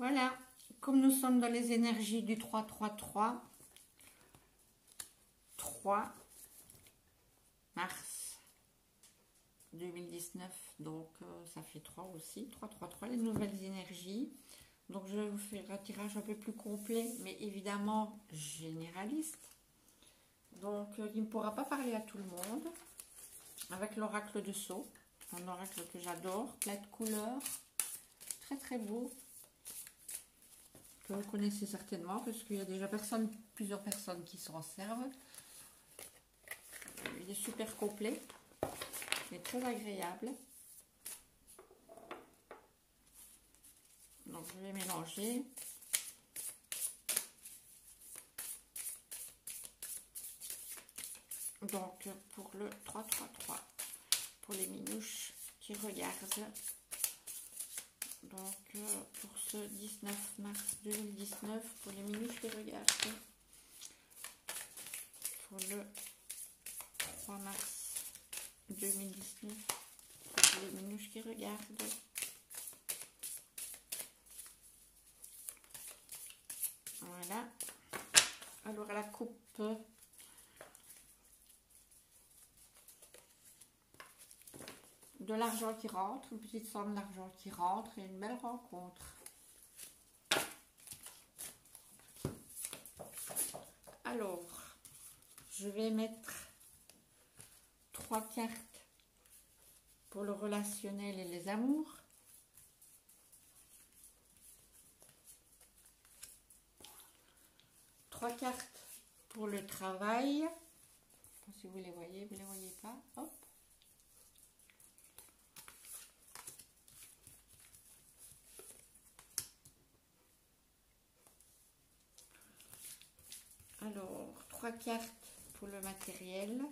Voilà, comme nous sommes dans les énergies du 3-3-3, 3 mars 2019, donc ça fait 3 aussi, 3-3-3, les nouvelles énergies. Donc je vais vous faire un tirage un peu plus complet, mais évidemment généraliste. Donc il ne pourra pas parler à tout le monde. Avec l'oracle de Sceaux, un oracle que j'adore, plein de couleurs, très très beau, que vous connaissez certainement parce qu'il y a déjà plusieurs personnes qui s'en servent. Il est super complet, il est très agréable. Donc je vais mélanger. Donc pour le 3-3-3, pour les minouches qui regardent, donc pour ce 19 mars 2019, pour les minouches qui regardent, pour le 3 mars 2019, pour les minouches qui regardent, voilà. Alors à la coupe, de l'argent qui rentre, une petite somme d'argent qui rentre et une belle rencontre. Alors, je vais mettre 3 cartes pour le relationnel et les amours. Trois cartes pour le travail. Je ne sais pas si vous les voyez pas. Hop. Alors, 3 cartes pour le matériel.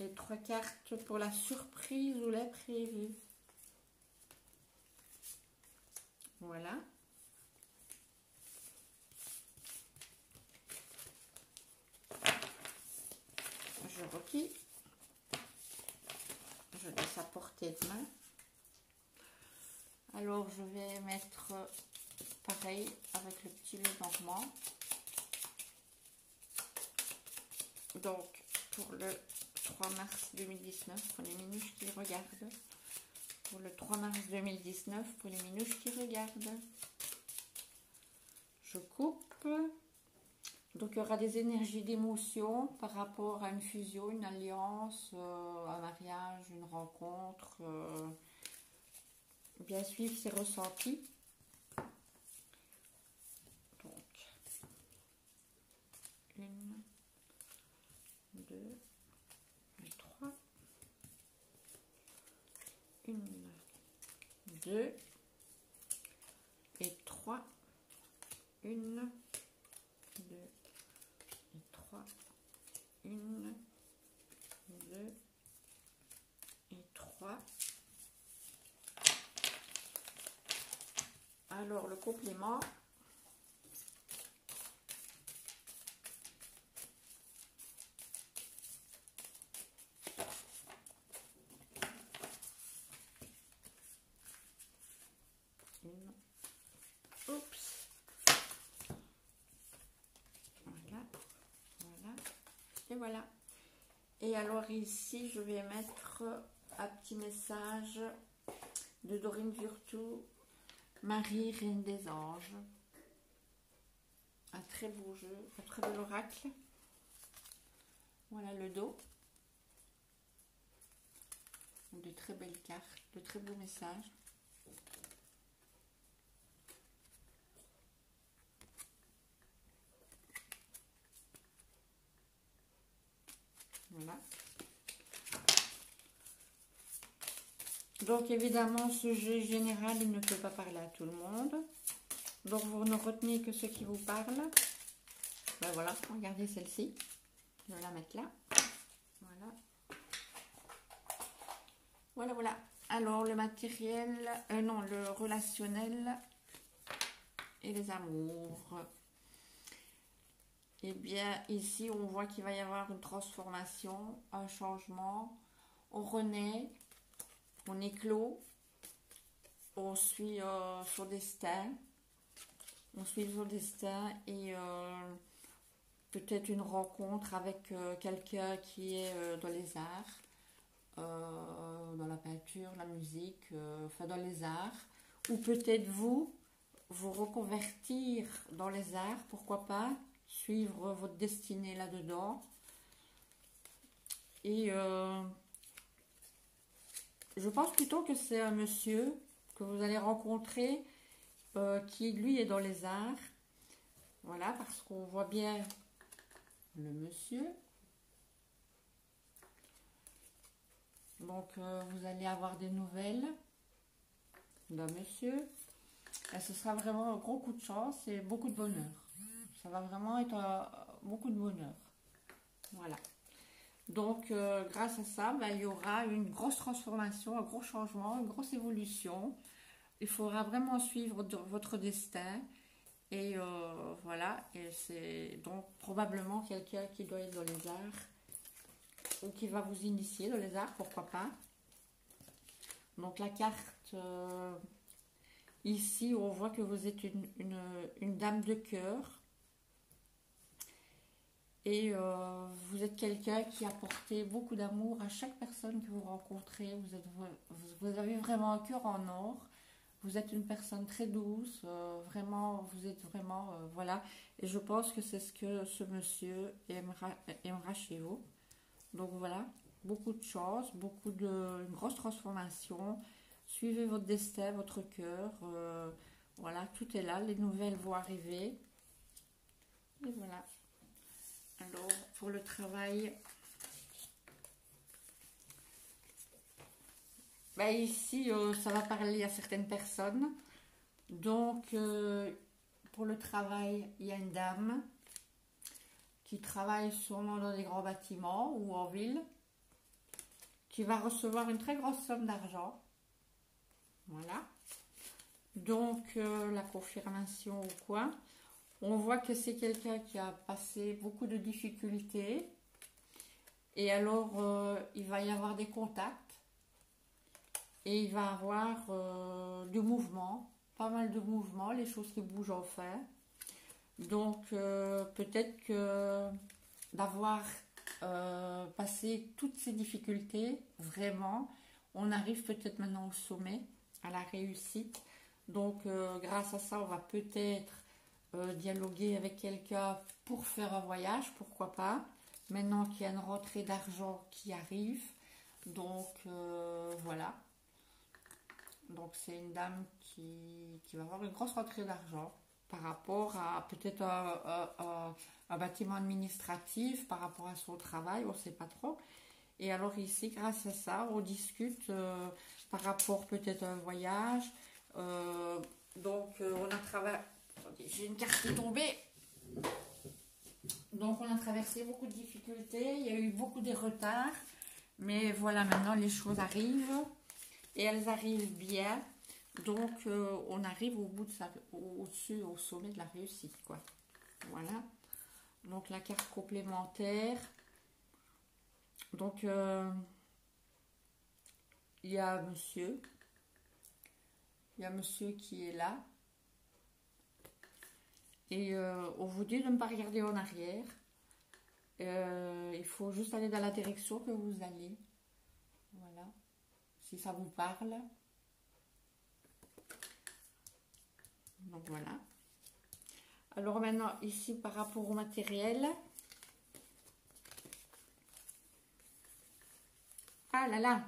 Et 3 cartes pour la surprise ou l'imprévu. Voilà. Je replie. Je laisse à portée de main. Alors, je vais mettre pareil avec le petit Lenormand. Donc, pour le 3 mars 2019, pour les minouches qui regardent. Pour le 3 mars 2019, pour les minouches qui regardent. Je coupe. Donc, il y aura des énergies d'émotion par rapport à une fusion, une alliance, un mariage, une rencontre. Bien suivre ses ressentis. Donc, 1, 2 et 3. 1, 2 et 3. 1, 2 et 3. 1, 2 et 3. Alors, le complément, oups, voilà, voilà, et voilà. Et alors ici, je vais mettre un petit message de Dorine Virtue, Marie, Reine des Anges. Un très beau jeu, un très bel oracle. Voilà le dos. De très belles cartes, de très beaux messages. Voilà. Donc évidemment, ce jeu général, il ne peut pas parler à tout le monde. Donc vous ne retenez que ce qui vous parle. Ben voilà, regardez celle-ci. Je vais la mettre là. Voilà. Voilà, voilà. Alors le matériel, non, le relationnel et les amours. Eh bien, ici, on voit qu'il va y avoir une transformation, un changement. On renaît. on éclot, on suit son destin. On suit son destin et peut-être une rencontre avec quelqu'un qui est dans les arts, dans la peinture, la musique, enfin dans les arts. Ou peut-être vous reconvertir dans les arts, pourquoi pas, suivre votre destinée là-dedans. Et je pense plutôt que c'est un monsieur que vous allez rencontrer qui lui est dans les arts. Voilà, parce qu'on voit bien le monsieur. Donc vous allez avoir des nouvelles d'un monsieur. Et ce sera vraiment un gros coup de chance et beaucoup de bonheur. Ça va vraiment être beaucoup de bonheur. Voilà. Donc grâce à ça, ben, il y aura une grosse transformation, un gros changement, une grosse évolution. Il faudra vraiment suivre votre destin. Et voilà, et c'est donc probablement quelqu'un qui doit être dans les arts ou qui va vous initier dans les arts, pourquoi pas. Donc la carte, ici, on voit que vous êtes une dame de cœur. Et vous êtes quelqu'un qui apporte beaucoup d'amour à chaque personne que vous rencontrez. Vous avez vraiment un cœur en or. Vous êtes une personne très douce. Vraiment, vous êtes vraiment... voilà. Et je pense que c'est ce que ce monsieur aimera chez vous. Donc voilà. Beaucoup de chance, une grosse transformation. Suivez votre destin, votre cœur. Voilà, tout est là. Les nouvelles vont arriver. Et voilà. Alors, pour le travail, ben ici, ça va parler à certaines personnes. Donc, pour le travail, il y a une dame qui travaille sûrement dans des grands bâtiments ou en ville, qui va recevoir une très grosse somme d'argent. Voilà. Donc, la confirmation ou quoi. On voit que c'est quelqu'un qui a passé beaucoup de difficultés. Et alors, il va y avoir des contacts. Et il va avoir du mouvement. Pas mal de mouvement, les choses qui bougent enfin. Donc, peut-être que d'avoir passé toutes ces difficultés, vraiment, on arrive peut-être maintenant au sommet, à la réussite. Donc, grâce à ça, on va peut-être dialoguer avec quelqu'un pour faire un voyage, pourquoi pas. Maintenant qu'il y a une rentrée d'argent qui arrive. Donc, voilà. Donc, c'est une dame qui va avoir une grosse rentrée d'argent par rapport à peut-être un bâtiment administratif, par rapport à son travail, on ne sait pas trop. Et alors ici, grâce à ça, on discute par rapport peut-être à un voyage. Donc, on a travaillé... J'ai une carte qui est tombée. Donc, on a traversé beaucoup de difficultés. Il y a eu beaucoup de retards. Mais voilà, maintenant, les choses arrivent. Et elles arrivent bien. Donc, on arrive au bout de ça, au-dessus, au sommet de la réussite, quoi. Voilà. Donc, la carte complémentaire. Donc, il y a monsieur. Il y a monsieur qui est là. Et on vous dit de ne pas regarder en arrière. Il faut juste aller dans la direction que vous allez. Voilà. Si ça vous parle. Donc voilà. Alors maintenant, ici, par rapport au matériel. Ah là là.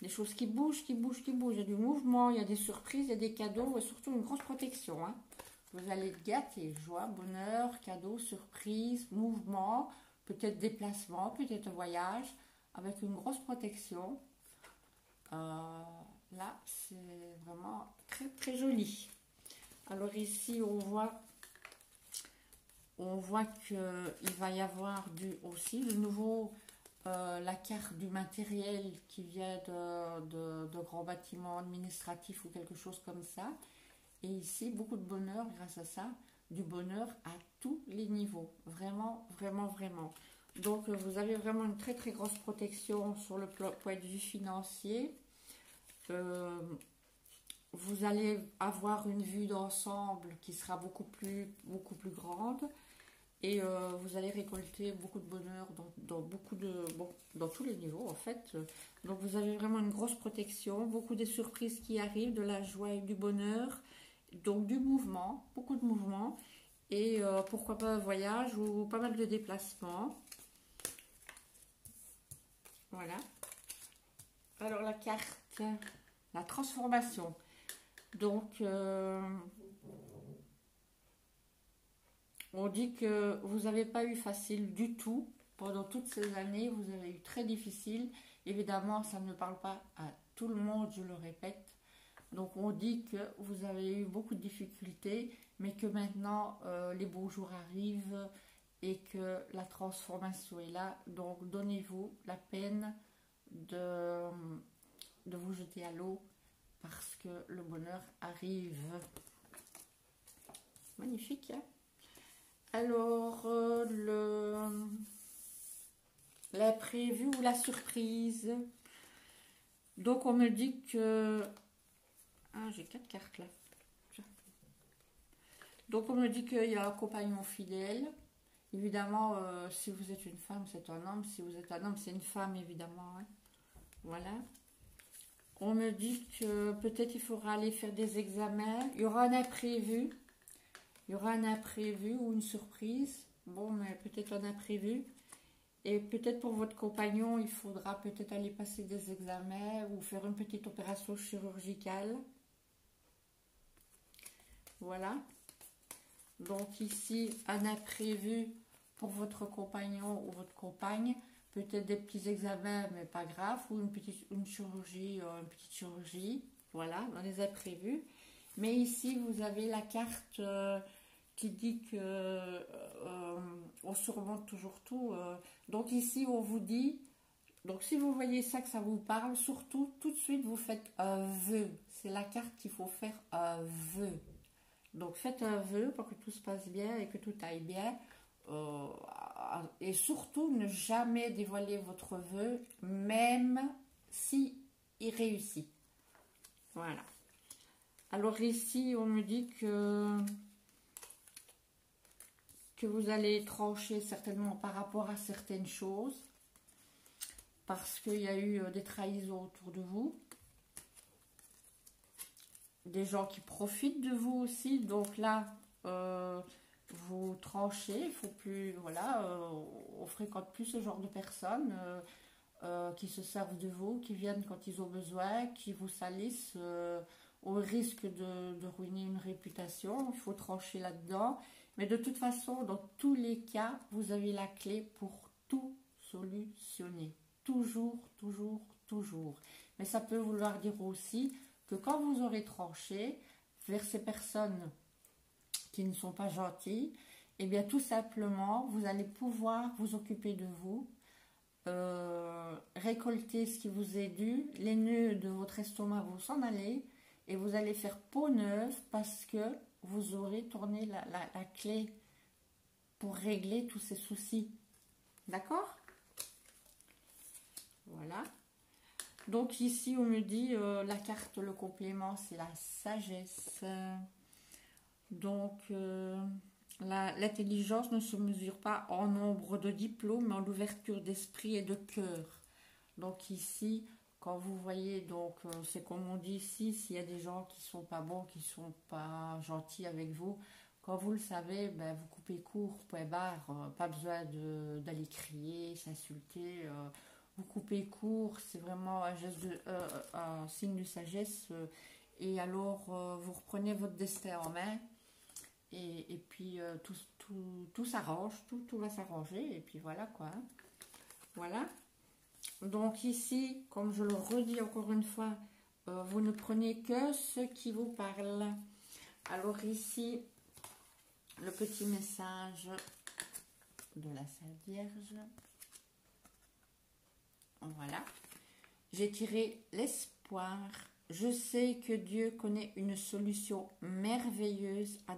Des choses qui bougent, qui bougent, qui bougent. Il y a du mouvement, il y a des surprises, il y a des cadeaux et surtout une grosse protection. Hein. Vous allez être gâtés. Joie, bonheur, cadeaux, surprises, mouvement, peut-être déplacement, peut-être voyage, avec une grosse protection. Là, c'est vraiment très très joli. Alors ici, on voit qu'il va y avoir aussi de nouveau la carte du matériel qui vient de grands bâtiments administratifs ou quelque chose comme ça. Et ici, beaucoup de bonheur grâce à ça, du bonheur à tous les niveaux. Vraiment, vraiment, vraiment. Donc, vous avez vraiment une très, très grosse protection sur le point de vue financier. vous allez avoir une vue d'ensemble qui sera beaucoup plus grande. Et vous allez récolter beaucoup de bonheur dans tous les niveaux en fait. Donc vous avez vraiment une grosse protection, beaucoup de surprises qui arrivent, de la joie et du bonheur, donc du mouvement, beaucoup de mouvement, et pourquoi pas un voyage ou pas mal de déplacements. Voilà. Alors la carte, la transformation. Donc on dit que vous n'avez pas eu facile du tout pendant toutes ces années, vous avez eu très difficile. Évidemment, ça ne parle pas à tout le monde, je le répète. Donc on dit que vous avez eu beaucoup de difficultés, mais que maintenant les beaux jours arrivent et que la transformation est là. Donc donnez-vous la peine de vous jeter à l'eau parce que le bonheur arrive. Magnifique, hein? Alors, l'imprévu ou la surprise. Donc, on me dit que... Ah, j'ai 4 cartes là. Donc, on me dit qu'il y a un compagnon fidèle. Évidemment, si vous êtes une femme, c'est un homme. Si vous êtes un homme, c'est une femme, évidemment. Hein. Voilà. On me dit que peut-être il faudra aller faire des examens. Il y aura un imprévu. Il y aura un imprévu ou une surprise. Bon, mais peut-être un imprévu. Et peut-être pour votre compagnon, il faudra peut-être aller passer des examens ou faire une petite opération chirurgicale. Voilà. Donc ici, un imprévu pour votre compagnon ou votre compagne. Peut-être des petits examens, mais pas grave. Ou une petite chirurgie. Voilà, dans les imprévus. Mais ici, vous avez la carte... qui dit que on surmonte toujours tout. Donc ici, on vous dit, donc si vous voyez ça, que ça vous parle, surtout, tout de suite, vous faites un vœu. C'est la carte qu'il faut faire un vœu. Donc faites un vœu pour que tout se passe bien et que tout aille bien. Et surtout, ne jamais dévoiler votre vœu, même si il réussit. Voilà. Alors ici, on me dit que vous allez trancher certainement par rapport à certaines choses, parce qu'il y a eu des trahisons autour de vous, des gens qui profitent de vous aussi. Donc là, vous tranchez, il faut plus, voilà, on fréquente plus ce genre de personnes qui se servent de vous, qui viennent quand ils ont besoin, qui vous salissent au risque de ruiner une réputation. Il faut trancher là-dedans. Mais de toute façon, dans tous les cas, vous avez la clé pour tout solutionner. Toujours, toujours, toujours. Mais ça peut vouloir dire aussi que quand vous aurez tranché vers ces personnes qui ne sont pas gentilles, eh bien tout simplement, vous allez pouvoir vous occuper de vous, récolter ce qui vous est dû, les nœuds de votre estomac vont s'en aller et vous allez faire peau neuve parce que vous aurez tourné la clé pour régler tous ces soucis. D'accord? Voilà. Donc ici, on me dit, la carte, le complément, c'est la sagesse. Donc, l'intelligence ne se mesure pas en nombre de diplômes, mais en ouverture d'esprit et de cœur. Donc ici... Quand vous voyez, donc c'est comme on dit ici, s'il y a des gens qui sont pas bons, qui sont pas gentils avec vous, quand vous le savez, ben, vous coupez court, point barre, pas besoin d'aller crier, s'insulter, vous coupez court, c'est vraiment un geste un signe de sagesse, et alors vous reprenez votre destin en main, et puis tout s'arrange, tout va s'arranger, et puis voilà quoi, hein. Voilà. Donc ici, comme je le redis encore une fois, vous ne prenez que ce qui vous parle. Alors ici, le petit message de la Sainte Vierge. Voilà. J'ai tiré l'espoir. Je sais que Dieu connaît une solution merveilleuse à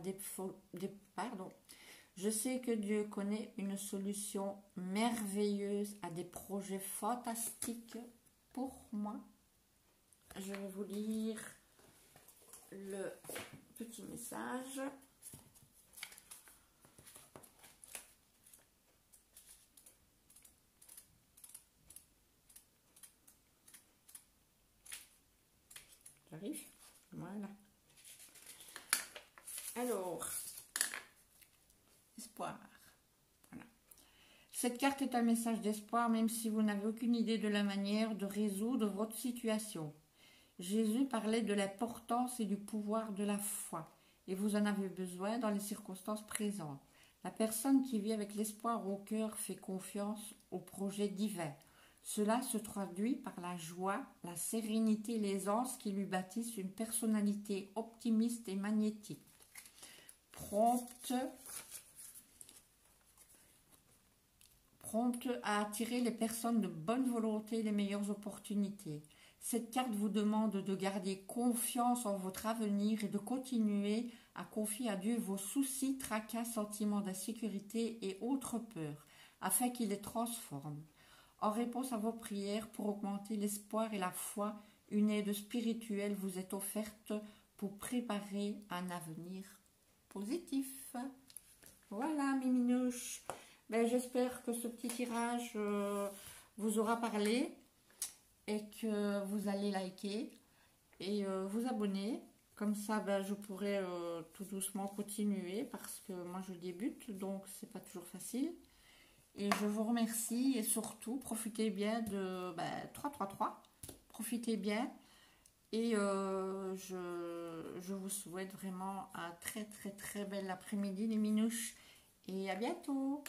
Je sais que Dieu connaît une solution merveilleuse à des projets fantastiques pour moi. je vais vous lire le petit message. J'arrive. Voilà. Alors, espoir. Voilà. Cette carte est un message d'espoir, même si vous n'avez aucune idée de la manière de résoudre votre situation. Jésus parlait de l'importance et du pouvoir de la foi, et vous en avez besoin dans les circonstances présentes. La personne qui vit avec l'espoir au cœur fait confiance au projet divin. Cela se traduit par la joie, la sérénité et l'aisance qui lui bâtissent une personnalité optimiste et magnétique. Prompte à attirer les personnes de bonne volonté et les meilleures opportunités. Cette carte vous demande de garder confiance en votre avenir et de continuer à confier à Dieu vos soucis, tracas, sentiments d'insécurité et autres peurs, afin qu'il les transforme. En réponse à vos prières pour augmenter l'espoir et la foi, une aide spirituelle vous est offerte pour préparer un avenir positif. Voilà mes minouches. Ben, j'espère que ce petit tirage vous aura parlé et que vous allez liker et vous abonner. Comme ça, ben, je pourrai tout doucement continuer parce que moi je débute, donc c'est pas toujours facile. Et je vous remercie et surtout, profitez bien de 333. Profitez bien et je vous souhaite vraiment un très bel après-midi les minouches et à bientôt.